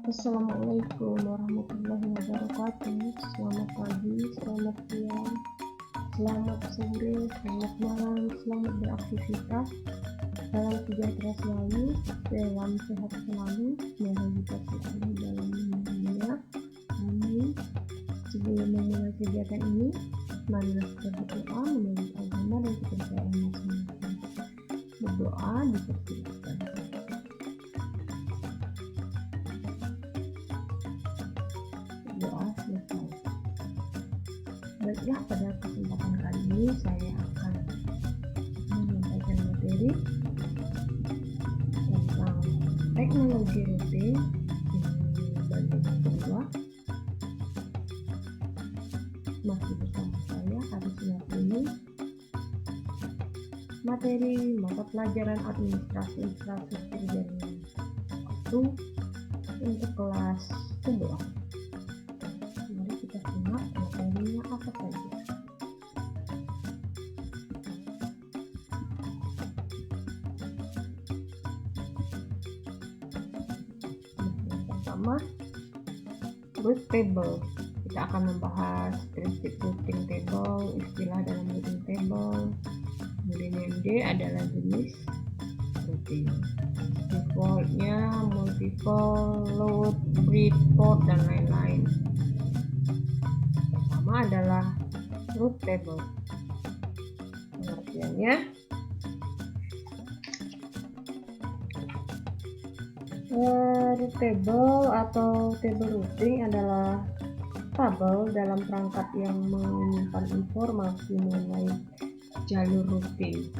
Assalamualaikum warahmatullahi wabarakatuh. Selamat pagi, selamat siang, selamat sore, selamat malam, selamat beraktivitas. Salam sejahtera selalu, salam sehat selalu, semoga kita selalu dalam dunia. Amin. Sebelum memulai kegiatan ini, marilah kita berdoa menurut agama dan kepercayaan masing-masing. Berdoa dipersilakan. Doa selesai. Baiklah, pada kesempatan kali ini saya akan menyampaikan materi tentang teknologi routing di bagian kedua. Masih bersama saya Aris ini. Materi mata pelajaran administrasi infrastruktur jaringan 1 untuk kelas kedua. Mari kita simak materinya apa saja. Yang pertama, root table. Kita akan membahas prinsip routing table, istilah dalam routing table. Kemudian yang D adalah jenis routing. Defaultnya, multiple, load, breadboard, dan lain-lain. Pertama adalah root table. Pengertiannya, root table atau table routing adalah tabel dalam perangkat yang menyimpan informasi mengenai jalur routing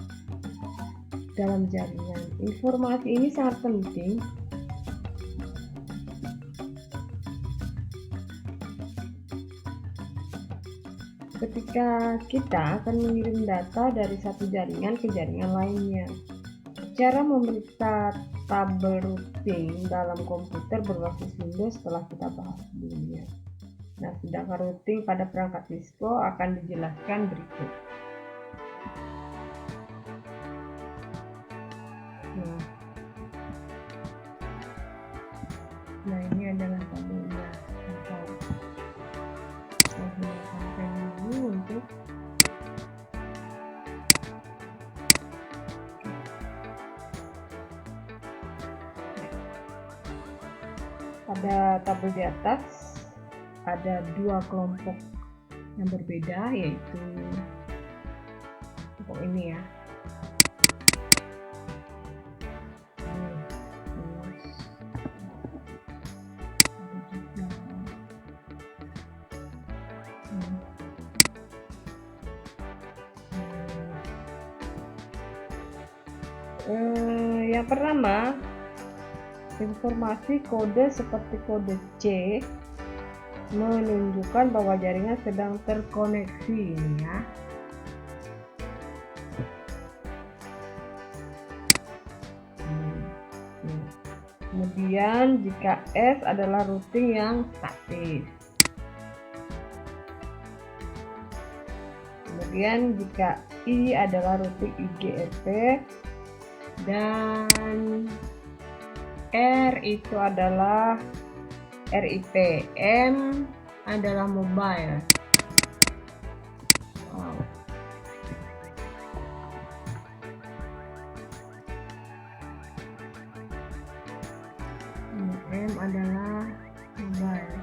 dalam jaringan. Informasi ini sangat penting ketika kita akan mengirim data dari satu jaringan ke jaringan lainnya. Cara memeriksa tabel routing dalam komputer berbasis Windows telah kita bahas sebelumnya. Nah, sedangkan routing pada perangkat Cisco akan dijelaskan berikut. Nah, ini adalah tabelnya. Saya gunakan pen dulu untuk pada tabel di atas ada dua kelompok yang berbeda, yaitu kelompok ini ya. Yang pertama, informasi kode seperti kode C menunjukkan bahwa jaringan sedang terkoneksi ini ya. Kemudian jika S adalah routing yang statis. Kemudian jika I adalah routing IGRP dan R itu adalah RIP, M adalah mobile. Wow. M adalah mobile.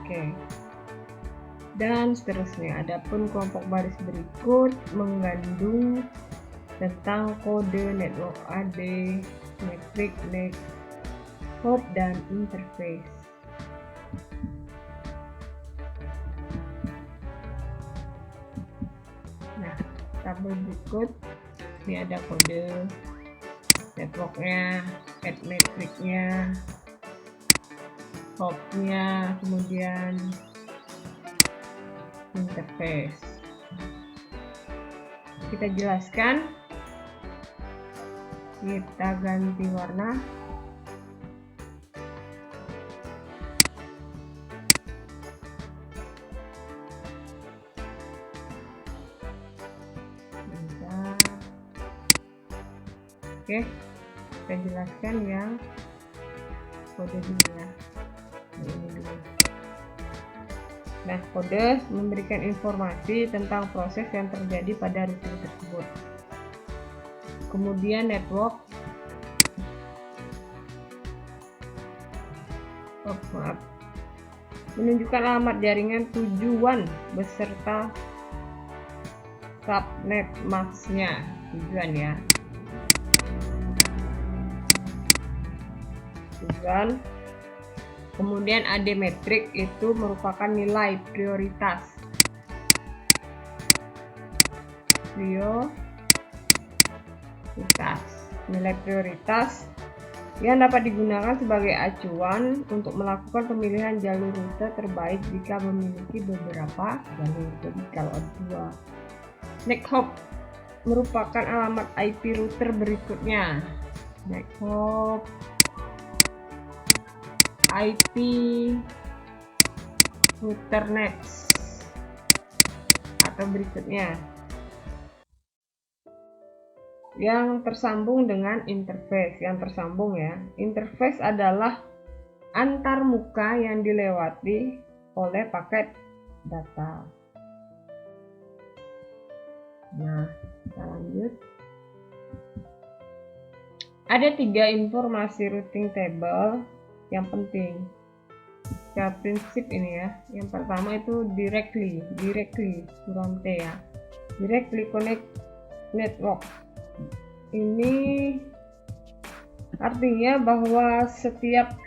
Oke. Dan seterusnya. Adapun kelompok baris berikut mengandung tentang kode network AD, metric, NIC, hop, dan interface. Nah, tabel berikut ini ada kode networknya, head metricnya, hopnya, kemudian interface. Kita jelaskan. Kita ganti warna. Oke. Kita jelaskan yang kode dulu ya. Ini dulu. Nah, kode memberikan informasi tentang proses yang terjadi pada routing tersebut. Kemudian network menunjukkan alamat jaringan tujuan beserta subnet masknya. Tujuan ya. Tujuan. Kemudian AD metrik itu merupakan nilai prioritas. Nilai prioritas yang dapat digunakan sebagai acuan untuk melakukan pemilihan jalur rute terbaik jika memiliki beberapa jalur. Jadi kalau ada dua. Next hop merupakan alamat IP router berikutnya. Next hop IP router next atau berikutnya yang tersambung dengan interface. Yang tersambung ya. Interface adalah antarmuka yang dilewati oleh paket data. Nah, kita lanjut. Ada 3 informasi routing table yang penting. Secara prinsip ini ya. Yang pertama itu directly kurang T ya. Directly connect network. Ini artinya bahwa setiap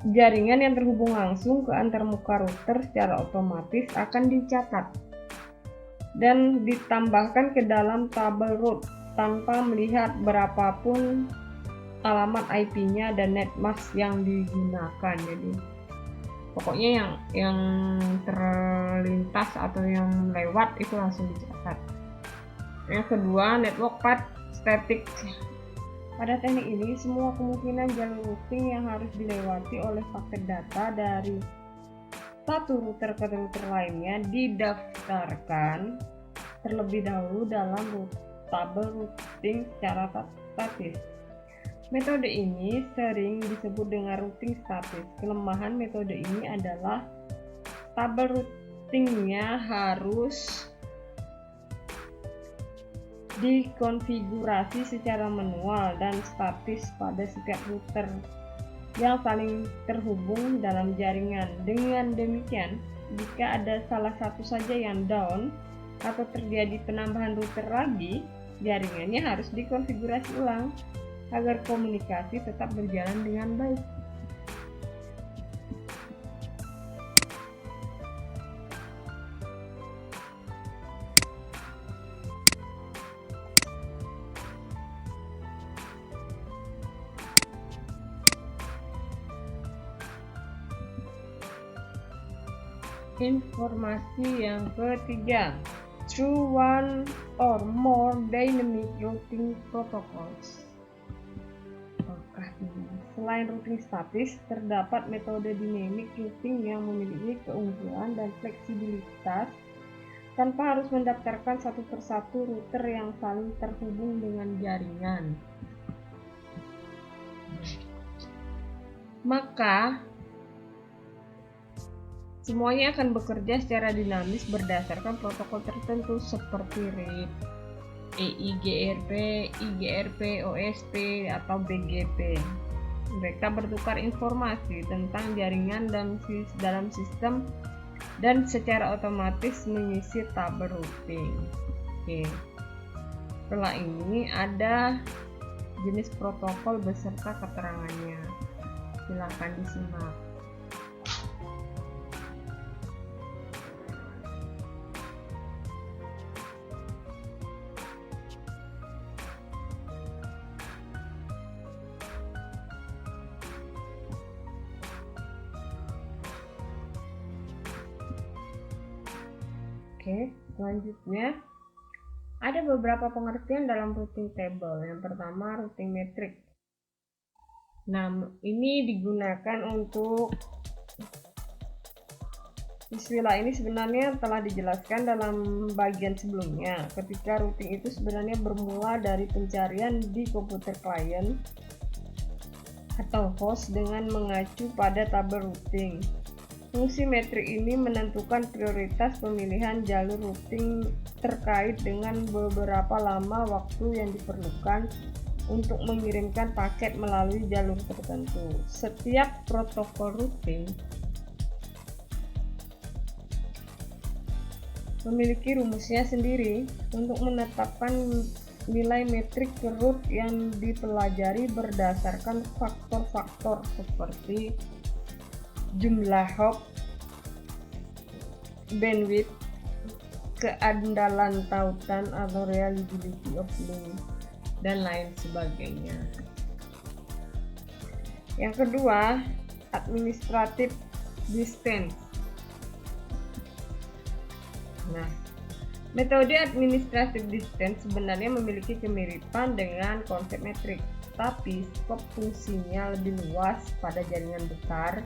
jaringan yang terhubung langsung ke antarmuka router secara otomatis akan dicatat dan ditambahkan ke dalam tabel route tanpa melihat berapapun alamat IP-nya dan netmask yang digunakan. Jadi pokoknya yang terlintas atau yang lewat itu langsung dicatat. Yang kedua, network path static. Pada teknik ini, semua kemungkinan jalur routing yang harus dilewati oleh paket data dari satu router ke router lainnya didaftarkan terlebih dahulu dalam tabel routing secara statis. Metode ini sering disebut dengan routing statis. Kelemahan metode ini adalah tabel routingnya harus dikonfigurasi secara manual dan statis pada setiap router yang saling terhubung dalam jaringan. Dengan demikian, jika ada salah satu saja yang down atau terjadi penambahan router lagi, jaringannya harus dikonfigurasi ulang agar komunikasi tetap berjalan dengan baik. Informasi yang ketiga, through one or more dynamic routing protocols. Selain routing statis, terdapat metode dynamic routing yang memiliki keunggulan dan fleksibilitas tanpa harus mendaftarkan satu persatu router yang saling terhubung dengan jaringan. Maka semuanya akan bekerja secara dinamis berdasarkan protokol tertentu seperti RIP, EIGRP, IGRP, OSP, atau BGP. Mereka bertukar informasi tentang jaringan dan dalam sistem dan secara otomatis mengisi tabel routing. Oke. Setelah ini ada jenis protokol beserta keterangannya. Silakan disimak. Oke, selanjutnya ada beberapa pengertian dalam routing table. Yang pertama, routing metric. Nah, ini digunakan untuk istilah ini sebenarnya telah dijelaskan dalam bagian sebelumnya. Ketika routing itu sebenarnya bermula dari pencarian di komputer klien atau host dengan mengacu pada tabel routing. Fungsi metrik ini menentukan prioritas pemilihan jalur routing terkait dengan beberapa lama waktu yang diperlukan untuk mengirimkan paket melalui jalur tertentu. Setiap protokol routing memiliki rumusnya sendiri untuk menetapkan nilai metrik route yang dipelajari berdasarkan faktor-faktor seperti jumlah hop, bandwidth, keandalan tautan atau reliability of link, dan lain sebagainya. Yang kedua, administrative distance. Nah, metode administrative distance sebenarnya memiliki kemiripan dengan konsep metrik, tapi skop fungsinya lebih luas pada jaringan besar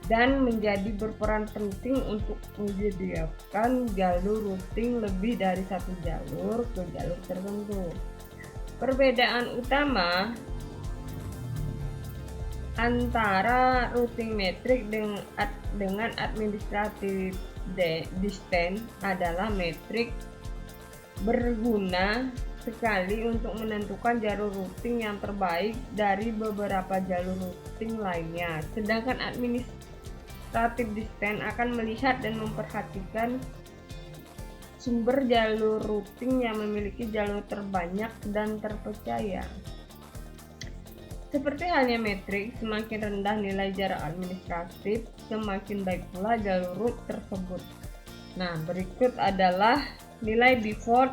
dan menjadi berperan penting untuk menyediakan jalur routing lebih dari satu jalur ke jalur tertentu. Perbedaan utama antara routing metrik dengan administrative distance adalah metrik berguna sekali untuk menentukan jalur routing yang terbaik dari beberapa jalur routing lainnya, sedangkan administrative distance akan melihat dan memperhatikan sumber jalur routing yang memiliki jalur terbanyak dan terpercaya. Seperti halnya metrik, semakin rendah nilai jarak administratif, semakin baik pula jalur route tersebut. Nah, berikut adalah nilai default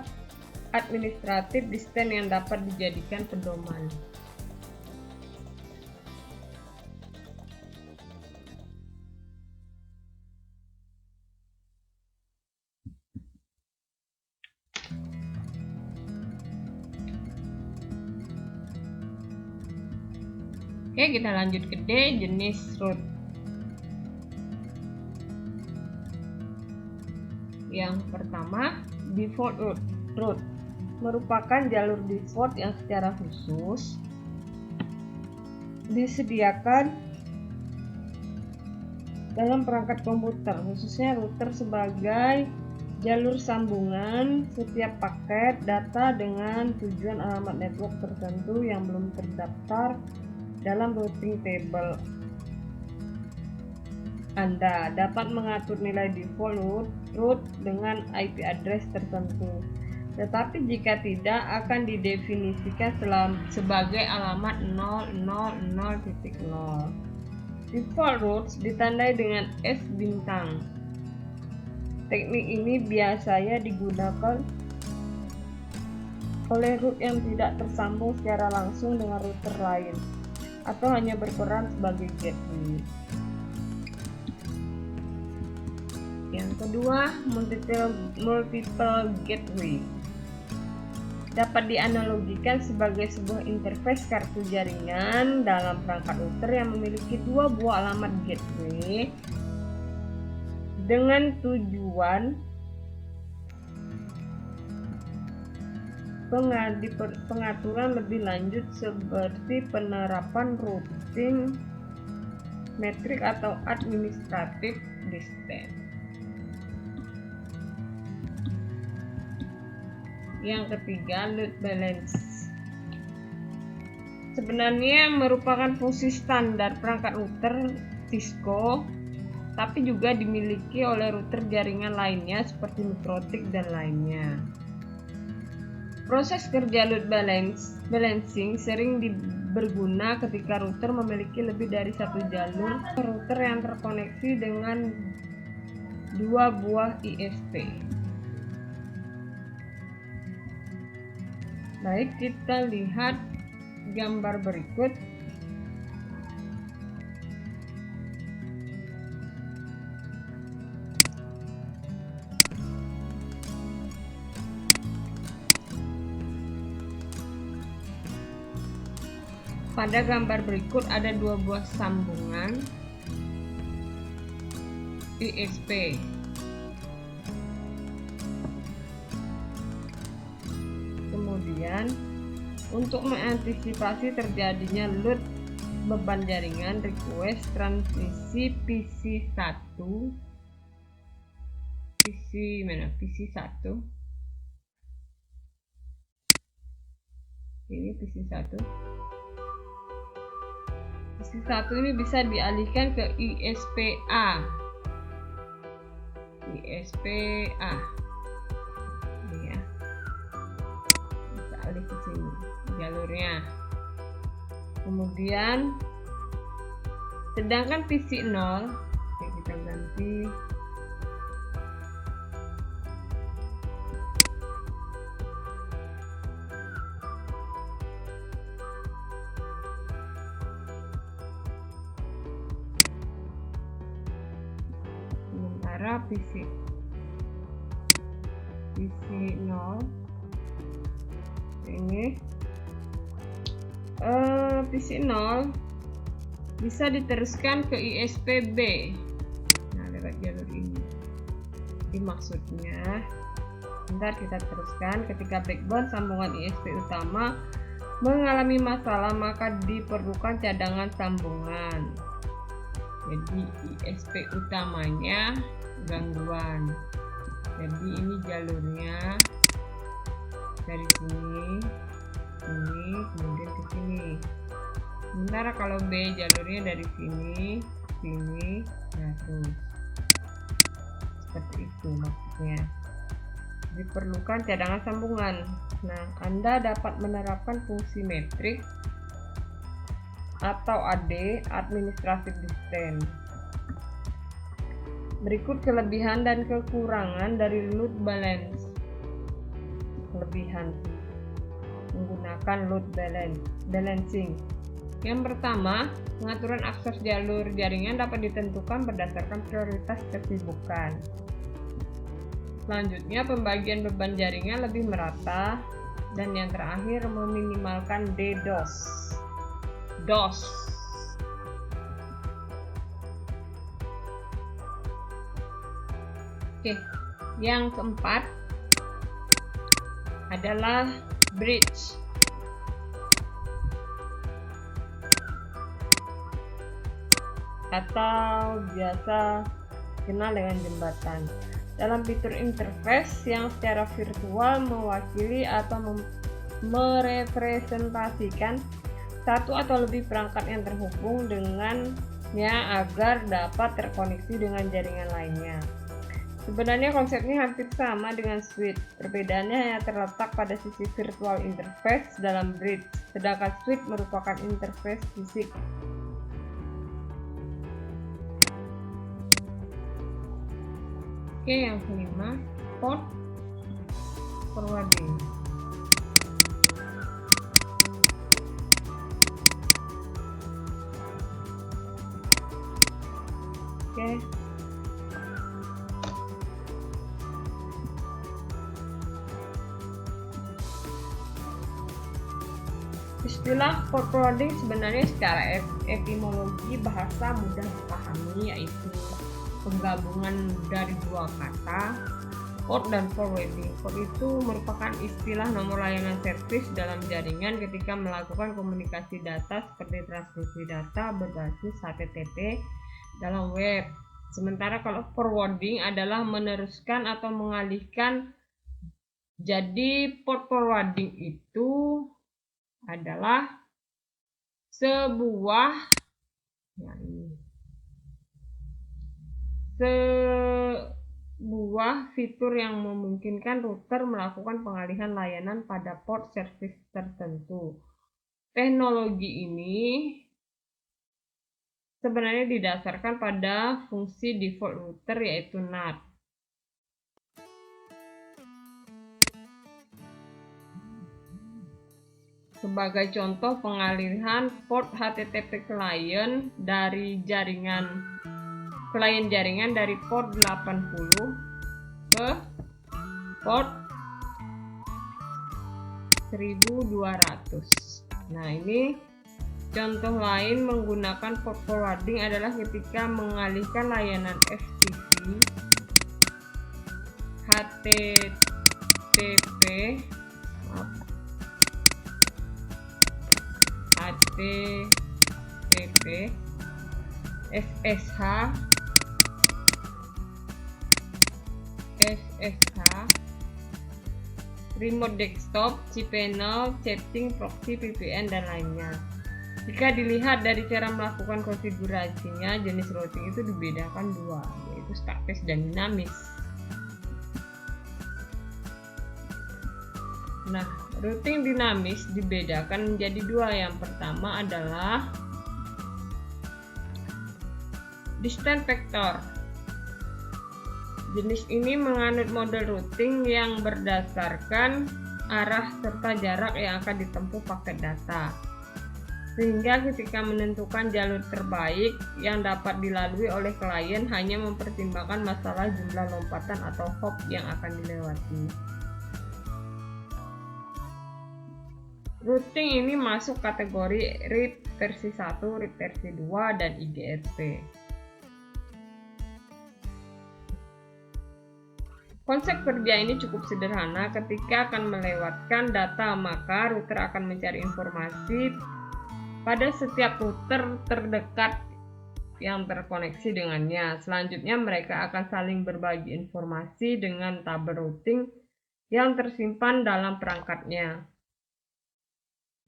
administrative distance yang dapat dijadikan pedoman. Oke, kita lanjut ke D, jenis route. Yang pertama, default route merupakan jalur default yang secara khusus disediakan dalam perangkat komputer, khususnya router, sebagai jalur sambungan setiap paket data dengan tujuan alamat network tertentu yang belum terdaftar dalam routing table. Anda dapat mengatur nilai default route dengan IP address tertentu, tetapi jika tidak akan didefinisikan sebagai alamat 000.0. Default routes ditandai dengan S bintang. Teknik ini biasanya digunakan oleh route yang tidak tersambung secara langsung dengan router lain atau hanya berperan sebagai gateway. Yang kedua, multiple gateway dapat dianalogikan sebagai sebuah interface kartu jaringan dalam perangkat router yang memiliki dua buah alamat gateway dengan tujuan pengaturan lebih lanjut seperti penerapan routing metrik atau administrative distance. Yang ketiga, load balance sebenarnya merupakan fungsi standar perangkat router Cisco, tapi juga dimiliki oleh router jaringan lainnya seperti Mikrotik dan lainnya. Proses kerja load balancing sering berguna ketika router memiliki lebih dari satu jalur router yang terkoneksi dengan dua buah ISP. Baik, kita lihat gambar berikut. Pada gambar berikut ada dua buah sambungan ISP. Kemudian untuk mengantisipasi terjadinya load beban jaringan request transmisi PC1 ini PC1 ini bisa dialihkan ke ISPA ini ya, bisa alih ke sini jalurnya. Kemudian sedangkan PC0 kita ganti sementara PC0 ini PC0 bisa diteruskan ke ISPB. Nah, lewat jalur ini. Jadi maksudnya, bentar kita teruskan. Ketika backbone sambungan ISP utama mengalami masalah, maka diperlukan cadangan sambungan. Jadi ISP utamanya gangguan. Jadi ini jalurnya dari sini, kemudian ke sini. Sementara kalau B jalurnya dari sini, nah terus seperti itu maksudnya. Diperlukan cadangan sambungan. Nah, Anda dapat menerapkan fungsi matriks atau AD administrative distance. Berikut kelebihan dan kekurangan dari load balance. Kelebihan menggunakan load balancing. Yang pertama, pengaturan akses jalur jaringan dapat ditentukan berdasarkan prioritas kesibukan. Selanjutnya, pembagian beban jaringan lebih merata. Dan yang terakhir, meminimalkan DDoS. Oke, yang keempat adalah bridge. Atau biasa dikenal dengan jembatan. Dalam fitur interface yang secara virtual mewakili atau merepresentasikan satu atau lebih perangkat yang terhubung dengannya agar dapat terkoneksi dengan jaringan lainnya. Sebenarnya konsepnya hampir sama dengan switch. Perbedaannya hanya terletak pada sisi virtual interface dalam bridge, sedangkan switch merupakan interface fisik. Oke, yang kelima, port forwarding. Oke. Istilah port forwarding sebenarnya secara etimologi bahasa mudah dipahami, yaitu penggabungan dari dua kata, port dan forwarding. Port itu merupakan istilah nomor layanan servis dalam jaringan ketika melakukan komunikasi data seperti transmisi data berbasis HTTP dalam web. Sementara kalau forwarding adalah meneruskan atau mengalihkan. Jadi port forwarding itu adalah sebuah fitur yang memungkinkan router melakukan pengalihan layanan pada port service tertentu. Teknologi ini sebenarnya didasarkan pada fungsi default router, yaitu NAT. Sebagai contoh pengalihan port HTTP client dari jaringan dari port 80 ke port 1200. Nah, ini contoh lain menggunakan port forwarding adalah ketika mengalihkan layanan FTP, HTTP ke 80 ke 1200. Nah, IGP, SSH, remote desktop, cPanel, chatting, proxy, VPN, dan lainnya. Jika dilihat dari cara melakukan konfigurasinya, jenis routing itu dibedakan dua, yaitu statis dan dinamis. Nah, routing dinamis dibedakan menjadi dua. Yang pertama adalah distance vector. Jenis ini menganut model routing yang berdasarkan arah serta jarak yang akan ditempuh paket data. Sehingga ketika menentukan jalur terbaik yang dapat dilalui oleh klien hanya mempertimbangkan masalah jumlah lompatan atau hop yang akan dilewati. Routing ini masuk kategori RIP versi 1, RIP versi 2, dan IGRP. Konsep kerja ini cukup sederhana. Ketika akan melewatkan data, maka router akan mencari informasi pada setiap router terdekat yang terkoneksi dengannya. Selanjutnya mereka akan saling berbagi informasi dengan tabel routing yang tersimpan dalam perangkatnya.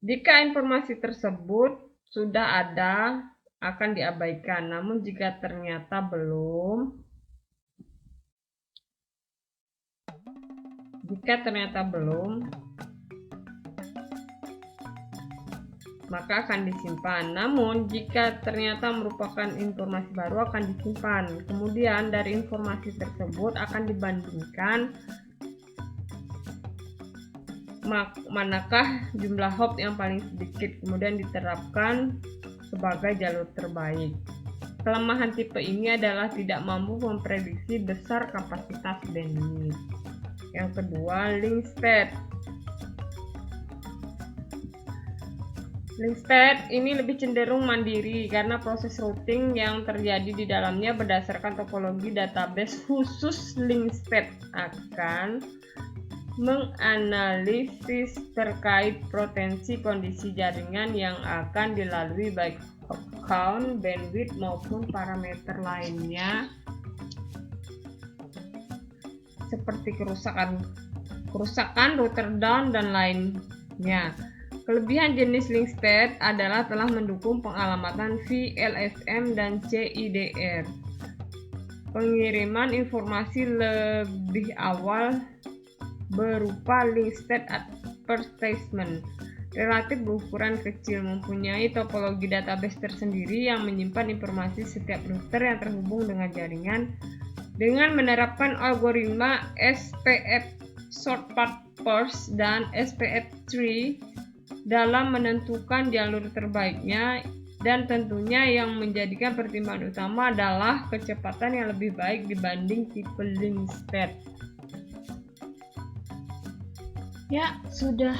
Jika informasi tersebut sudah ada, akan diabaikan. Namun jika ternyata belum, maka akan disimpan. Namun jika ternyata merupakan informasi baru, akan disimpan. Kemudian dari informasi tersebut akan dibandingkan manakah jumlah hop yang paling sedikit, kemudian diterapkan sebagai jalur terbaik. Kelemahan tipe ini adalah tidak mampu memprediksi besar kapasitas bandwidth. Yang kedua, link state. Link state ini lebih cenderung mandiri karena proses routing yang terjadi di dalamnya berdasarkan topologi database khusus. Link state akan menganalisis terkait potensi kondisi jaringan yang akan dilalui baik account, bandwidth maupun parameter lainnya seperti kerusakan, router down, dan lainnya. Kelebihan jenis link state adalah telah mendukung pengalamatan VLSM dan CIDR. Pengiriman informasi lebih awal berupa link state advertisement relatif berukuran kecil, mempunyai topologi database tersendiri yang menyimpan informasi setiap router yang terhubung dengan jaringan dengan menerapkan algoritma SPF short path first dan SPF tree dalam menentukan jalur terbaiknya, dan tentunya yang menjadikan pertimbangan utama adalah kecepatan yang lebih baik dibanding tipe link state. Ya, sudah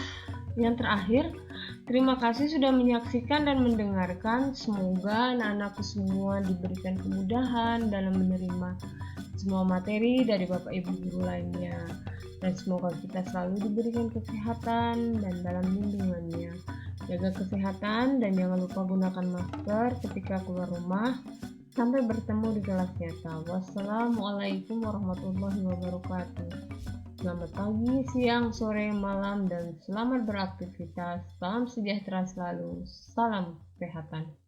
yang terakhir. Terima kasih sudah menyaksikan dan mendengarkan. Semoga anak-anakku semua diberikan kemudahan dalam menerima semua materi dari Bapak Ibu guru lainnya, dan semoga kita selalu diberikan kesehatan dan dalam lindungannya. Jaga kesehatan dan jangan lupa gunakan masker ketika keluar rumah. Sampai bertemu di kelas nyata. Wassalamualaikum warahmatullahi wabarakatuh. Selamat pagi, siang, sore, malam, dan selamat beraktivitas. Salam sejahtera selalu. Salam kesehatan.